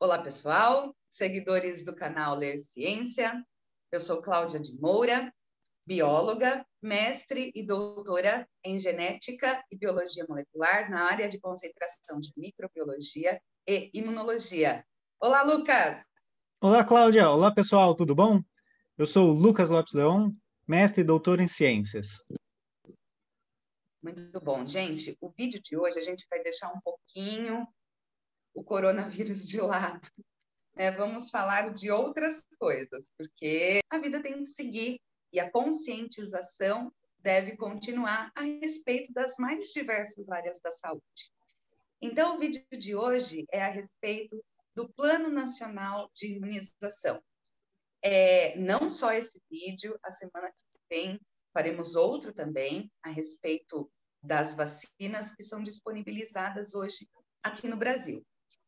Olá, pessoal, seguidores do canal Ler Ciência. Eu sou Cláudia de Moura, bióloga, mestre e doutora em genética e biologia molecular na área de concentração de microbiologia e imunologia. Olá, Lucas! Olá, Cláudia! Olá, pessoal, tudo bom? Eu sou o Lucas Lopes Leon, mestre e doutor em ciências. Muito bom. Gente, o vídeo de hoje a gente vai deixar um pouquinho o coronavírus de lado. Vamos falar de outras coisas, porque a vida tem que seguir e a conscientização deve continuar a respeito das mais diversas áreas da saúde. Então, o vídeo de hoje é a respeito do Plano Nacional de Imunização. Não só esse vídeo, a semana que vem faremos outro também a respeito das vacinas que são disponibilizadas hoje aqui no Brasil.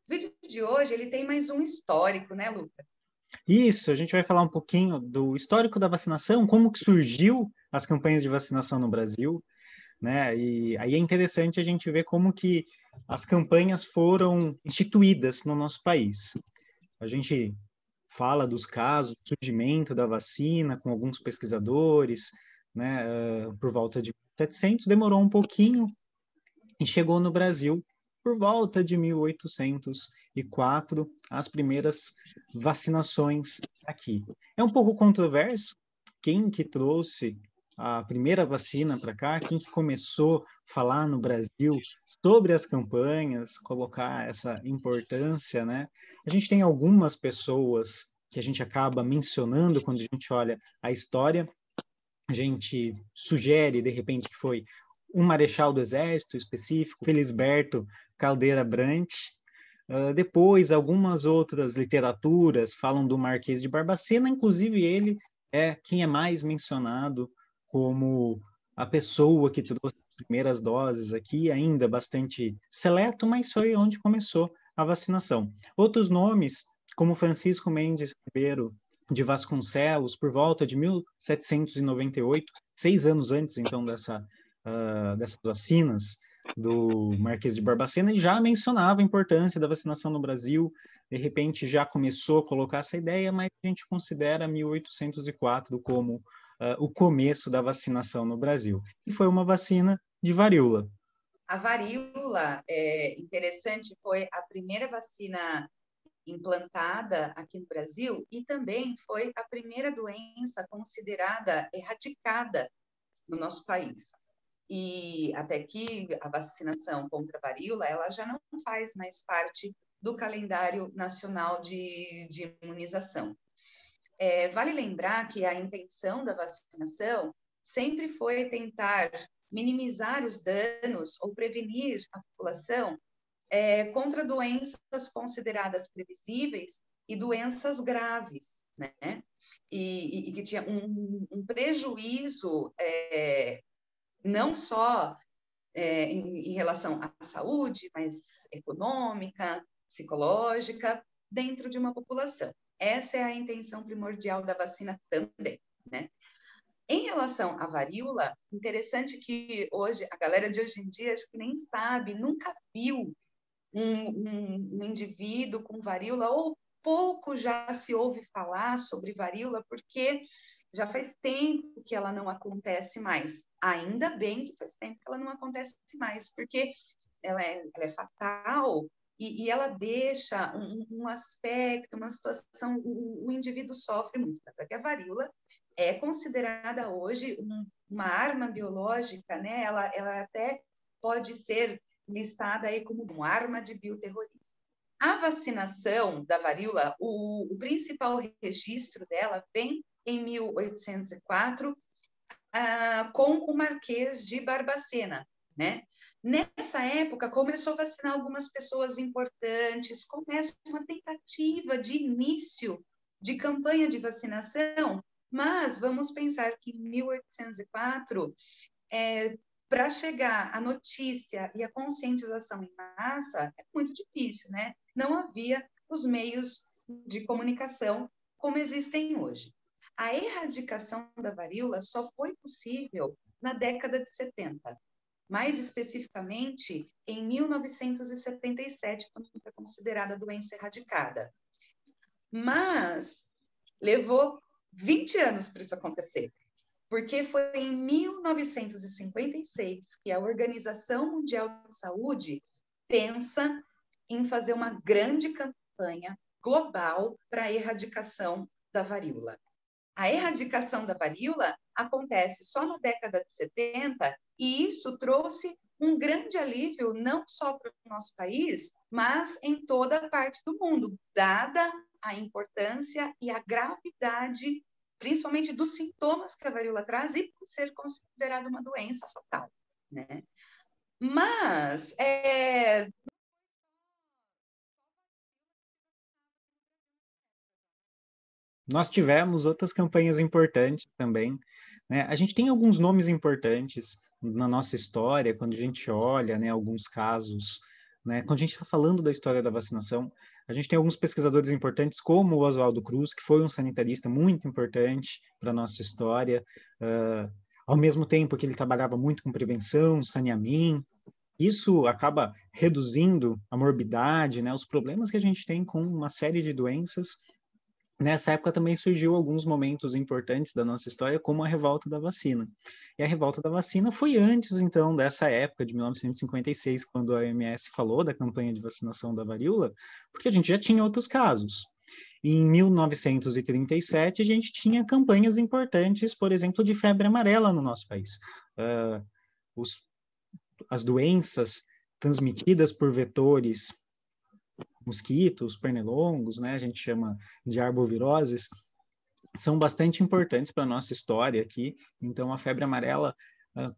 O vídeo de hoje ele tem mais um histórico, né, Lucas? Isso, a gente vai falar um pouquinho do histórico da vacinação, como que surgiu as campanhas de vacinação no Brasil, né? E aí é interessante a gente ver como que as campanhas foram instituídas no nosso país. A gente fala dos casos, do surgimento da vacina com alguns pesquisadores, né? Por volta de 700, demorou um pouquinho e chegou no Brasil por volta de 1804, as primeiras vacinações aqui. É um pouco controverso quem que trouxe a primeira vacina para cá, quem que começou a falar no Brasil sobre as campanhas, colocar essa importância, né? A gente tem algumas pessoas que a gente acaba mencionando quando a gente olha a história, a gente sugere, de repente, que foi um marechal do exército específico, Felisberto Caldeira Brant. Depois, algumas outras literaturas falam do Marquês de Barbacena, inclusive ele é quem é mais mencionado como a pessoa que trouxe as primeiras doses aqui, ainda bastante seleto, mas foi onde começou a vacinação. Outros nomes, como Francisco Mendes Ribeiro de Vasconcelos, por volta de 1798, 6 anos antes, então, dessas vacinas do Marquês de Barbacena, e já mencionava a importância da vacinação no Brasil, de repente já começou a colocar essa ideia, mas a gente considera 1804 como o começo da vacinação no Brasil. E foi uma vacina de varíola. A varíola, interessante, foi a primeira vacina implantada aqui no Brasil e também foi a primeira doença considerada erradicada no nosso país. E até que a vacinação contra a varíola, ela já não faz mais parte do calendário nacional de imunização. Vale lembrar que a intenção da vacinação sempre foi tentar minimizar os danos ou prevenir a população contra doenças consideradas previsíveis e doenças graves, né? E que tinha um prejuízo não só em relação à saúde, mas econômica, psicológica, dentro de uma população. Essa é a intenção primordial da vacina também, né? Em relação à varíola, interessante que hoje, a galera de hoje em dia, acho que nem sabe, nunca viu um indivíduo com varíola, ou pouco já se ouve falar sobre varíola, porque já faz tempo que ela não acontece mais. Ainda bem que faz tempo que ela não acontece mais, porque ela é fatal e ela deixa um aspecto, uma situação, o indivíduo sofre muito. Porque a varíola é considerada hoje uma arma biológica, né? Ela até pode ser listada aí como uma arma de bioterrorismo. A vacinação da varíola, o principal registro dela vem em 1804, com o Marquês de Barbacena, né? Nessa época, começou a vacinar algumas pessoas importantes, começa uma tentativa de início de campanha de vacinação, mas vamos pensar que em 1804, para chegar a notícia e a conscientização em massa, é muito difícil, né? Não havia os meios de comunicação como existem hoje. A erradicação da varíola só foi possível na década de 70. mais especificamente em 1977, quando foi considerada doença erradicada. Mas levou 20 anos para isso acontecer, porque foi em 1956 que a Organização Mundial de Saúde pensa em fazer uma grande campanha global para a erradicação da varíola. A erradicação da varíola acontece só na década de 70 e isso trouxe um grande alívio não só para o nosso país, mas em toda a parte do mundo, dada a importância e a gravidade, principalmente dos sintomas que a varíola traz e por ser considerada uma doença fatal, né? Mas Nós tivemos outras campanhas importantes também, né? A gente tem alguns nomes importantes na nossa história, quando a gente olha, né, alguns casos, né? Quando a gente está falando da história da vacinação, a gente tem alguns pesquisadores importantes, como o Oswaldo Cruz, que foi um sanitarista muito importante para a nossa história, ao mesmo tempo que ele trabalhava muito com prevenção, saneamento. Isso acaba reduzindo a morbidade, né, os problemas que a gente tem com uma série de doenças. Nessa época também surgiu alguns momentos importantes da nossa história, como a revolta da vacina. E a revolta da vacina foi antes, então, dessa época, de 1956, quando a OMS falou da campanha de vacinação da varíola, porque a gente já tinha outros casos. Em 1937, a gente tinha campanhas importantes, por exemplo, de febre amarela no nosso país. As doenças transmitidas por vetores, mosquitos, pernilongos, né, a gente chama de arboviroses, são bastante importantes para a nossa história aqui. Então, a febre amarela,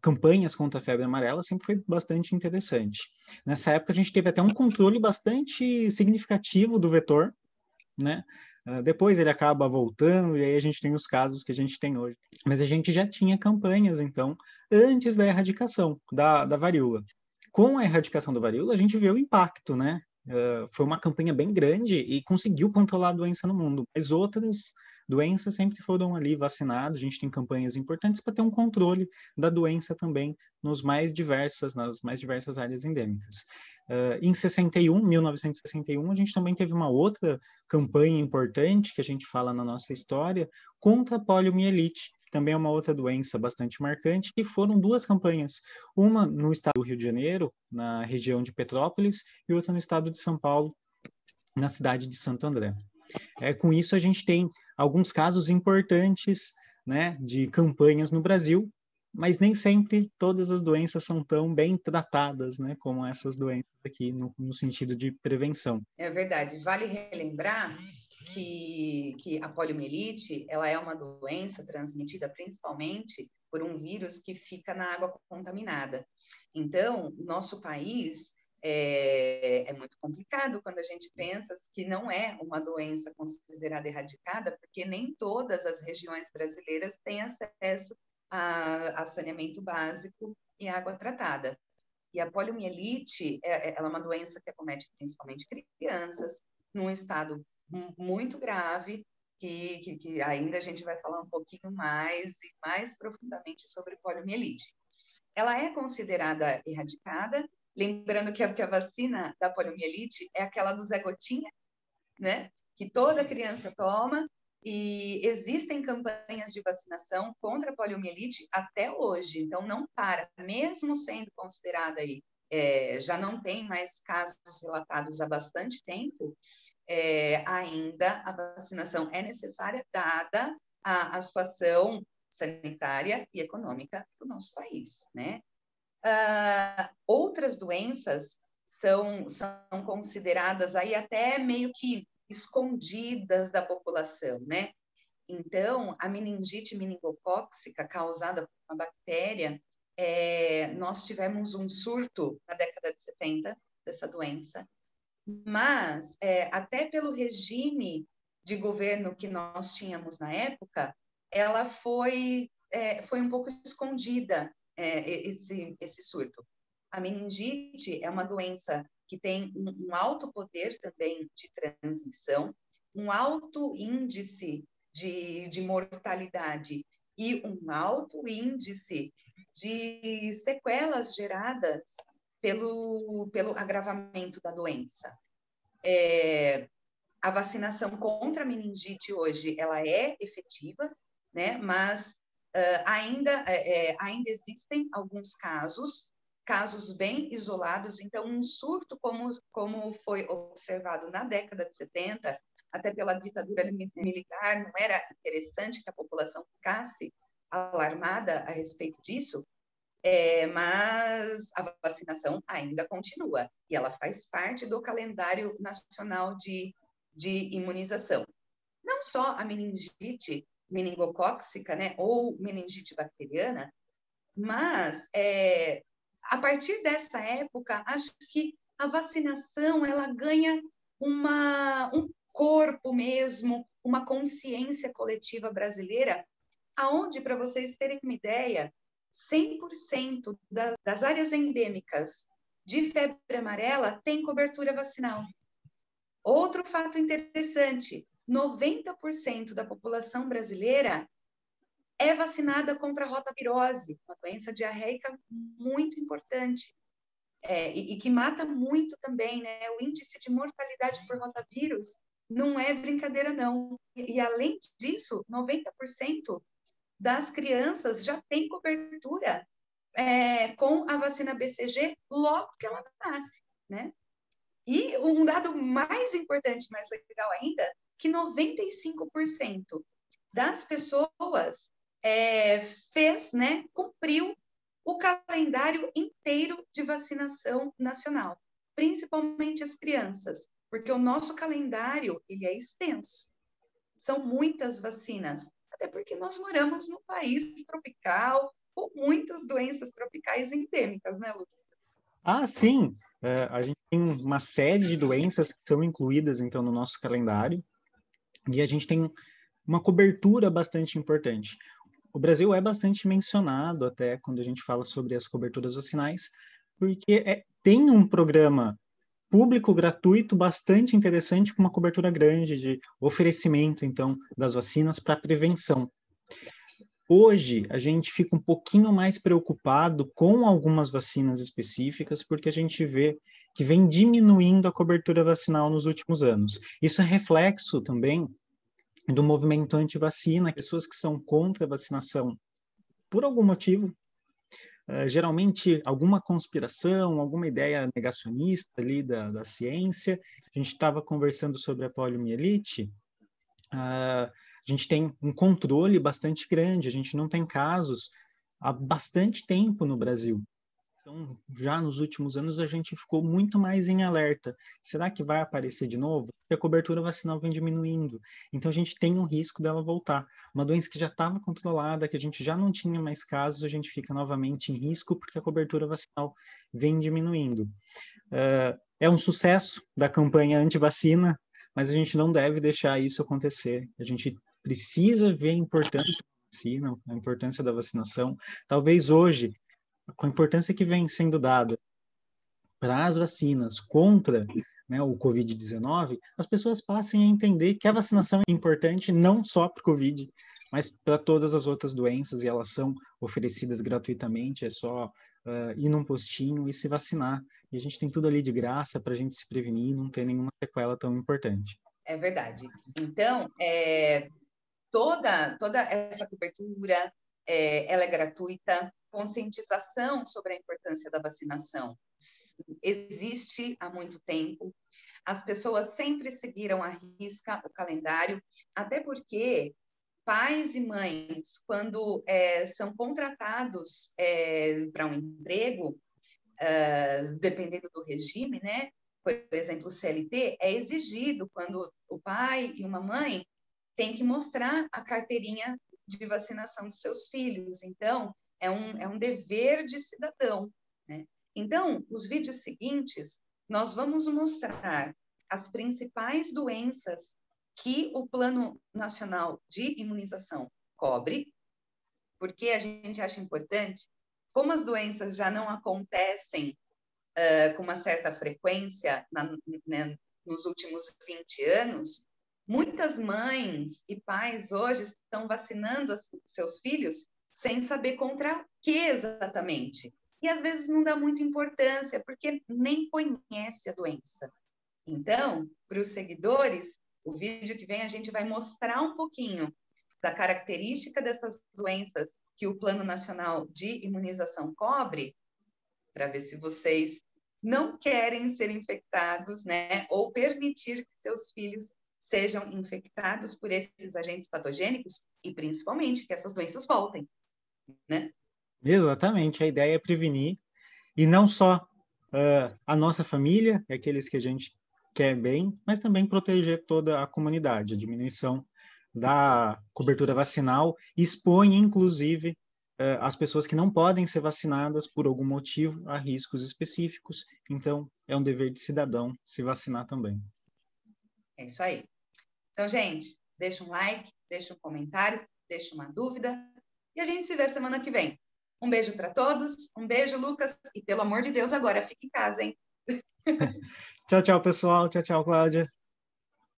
campanhas contra a febre amarela sempre foi bastante interessante. Nessa época, a gente teve até um controle bastante significativo do vetor, né? Depois ele acaba voltando, e aí a gente tem os casos que a gente tem hoje. Mas a gente já tinha campanhas, então, antes da erradicação da varíola. Com a erradicação da varíola, a gente vê o impacto, né? Foi uma campanha bem grande e conseguiu controlar a doença no mundo. Mas outras doenças sempre foram ali vacinadas. A gente tem campanhas importantes para ter um controle da doença também nas mais diversas áreas endêmicas. Em 1961, a gente também teve uma outra campanha importante que a gente fala na nossa história contra a poliomielite. Também é uma outra doença bastante marcante, e foram duas campanhas, uma no estado do Rio de Janeiro, na região de Petrópolis, e outra no estado de São Paulo, na cidade de Santo André. Com isso, a gente tem alguns casos importantes, né, de campanhas no Brasil, mas nem sempre todas as doenças são tão bem tratadas, né, como essas doenças aqui, no sentido de prevenção. É verdade. Vale relembrar que a poliomielite ela é uma doença transmitida principalmente por um vírus que fica na água contaminada. Então, nosso país é muito complicado quando a gente pensa que não é uma doença considerada erradicada, porque nem todas as regiões brasileiras têm acesso a saneamento básico e água tratada. E a poliomielite, ela é uma doença que acomete principalmente crianças, num estado muito grave, que ainda a gente vai falar um pouquinho mais e mais profundamente sobre poliomielite. Ela é considerada erradicada, lembrando que a vacina da poliomielite é aquela do Zé Gotinha, né? Que toda criança toma, e existem campanhas de vacinação contra a poliomielite até hoje, então não para, mesmo sendo considerada aí, já não tem mais casos relatados há bastante tempo, ainda a vacinação é necessária, dada a situação sanitária e econômica do nosso país, né? Outras doenças são consideradas aí até meio que escondidas da população, né? Então, a meningite meningocócica causada por uma bactéria, nós tivemos um surto na década de 70 dessa doença, mas até pelo regime de governo que nós tínhamos na época, ela foi um pouco escondida, esse surto. A meningite é uma doença que tem um alto poder também de transmissão, um alto índice de mortalidade e um alto índice de sequelas geradas pelo agravamento da doença. A vacinação contra a meningite hoje, ela é efetiva, né? Mas ainda existem alguns casos bem isolados. Então, um surto como foi observado na década de 70, até pela ditadura militar, não era interessante que a população ficasse alarmada a respeito disso, mas a vacinação ainda continua, e ela faz parte do calendário nacional de imunização. Não só a meningite meningocócica, né, ou meningite bacteriana, mas a partir dessa época, acho que a vacinação ela ganha um corpo mesmo, uma consciência coletiva brasileira, aonde, para vocês terem uma ideia, 100% das áreas endêmicas de febre amarela tem cobertura vacinal. Outro fato interessante, 90% da população brasileira é vacinada contra a rotavirose, uma doença diarreica muito importante, e que mata muito também, né? O índice de mortalidade por rotavírus não é brincadeira, não. E além disso, 90% das crianças já tem cobertura com a vacina BCG logo que ela nasce, né? E um dado mais importante, mais legal ainda, que 95% das pessoas cumpriu o calendário inteiro de vacinação nacional, principalmente as crianças, porque o nosso calendário ele é extenso. São muitas vacinas, até porque nós moramos num país tropical, com muitas doenças tropicais endêmicas, né, Lu? Ah, sim. A gente tem uma série de doenças que são incluídas, então, no nosso calendário, e a gente tem uma cobertura bastante importante. O Brasil é bastante mencionado até quando a gente fala sobre as coberturas vacinais, porque tem um programa público gratuito bastante interessante, com uma cobertura grande de oferecimento, então, das vacinas para prevenção. Hoje, a gente fica um pouquinho mais preocupado com algumas vacinas específicas, porque a gente vê que vem diminuindo a cobertura vacinal nos últimos anos. Isso é reflexo também do movimento anti-vacina, pessoas que são contra a vacinação por algum motivo, geralmente alguma conspiração, alguma ideia negacionista ali da ciência. A gente estava conversando sobre a poliomielite, a gente tem um controle bastante grande, a gente não tem casos há bastante tempo no Brasil. Então, já nos últimos anos, a gente ficou muito mais em alerta. Será que vai aparecer de novo? Porque a cobertura vacinal vem diminuindo. Então, a gente tem um risco dela voltar. Uma doença que já estava controlada, que a gente já não tinha mais casos, a gente fica novamente em risco porque a cobertura vacinal vem diminuindo. É um sucesso da campanha anti-vacina, mas a gente não deve deixar isso acontecer. A gente precisa ver a importância da vacina, a importância da vacinação. Talvez hoje, com a importância que vem sendo dada para as vacinas contra, né, o Covid-19, as pessoas passem a entender que a vacinação é importante não só para o Covid, mas para todas as outras doenças, e elas são oferecidas gratuitamente, é só ir num postinho e se vacinar. E a gente tem tudo ali de graça para a gente se prevenir e não ter nenhuma sequela tão importante. É verdade. Então, toda essa cobertura, ela é gratuita. Conscientização sobre a importância da vacinação existe há muito tempo. As pessoas sempre seguiram à risca o calendário, até porque pais e mães, quando são contratados para um emprego, dependendo do regime, né? Por exemplo, o CLT, é exigido quando o pai e uma mãe têm que mostrar a carteirinha de vacinação dos seus filhos. Então, é um dever de cidadão, né? Então, os vídeos seguintes, nós vamos mostrar as principais doenças que o Plano Nacional de Imunização cobre, porque a gente acha importante, como as doenças já não acontecem com uma certa frequência nos últimos 20 anos, muitas mães e pais hoje estão vacinando seus filhos sem saber contra o que exatamente. E às vezes não dá muita importância, porque nem conhece a doença. Então, para os seguidores, o vídeo que vem a gente vai mostrar um pouquinho da característica dessas doenças que o Plano Nacional de Imunização cobre, para ver se vocês não querem ser infectados, né? Ou permitir que seus filhos sejam infectados por esses agentes patogênicos e, principalmente, que essas doenças voltem, né? Exatamente, a ideia é prevenir, e não só a nossa família, aqueles que a gente quer bem, mas também proteger toda a comunidade. A diminuição da cobertura vacinal expõe, inclusive, as pessoas que não podem ser vacinadas por algum motivo a riscos específicos. Então, é um dever de cidadão se vacinar também. É isso aí. Então, gente, deixa um like, deixa um comentário, deixa uma dúvida e a gente se vê semana que vem. Um beijo para todos, um beijo, Lucas, e pelo amor de Deus, agora fique em casa, hein? Tchau, tchau, pessoal. Tchau, tchau, Cláudia.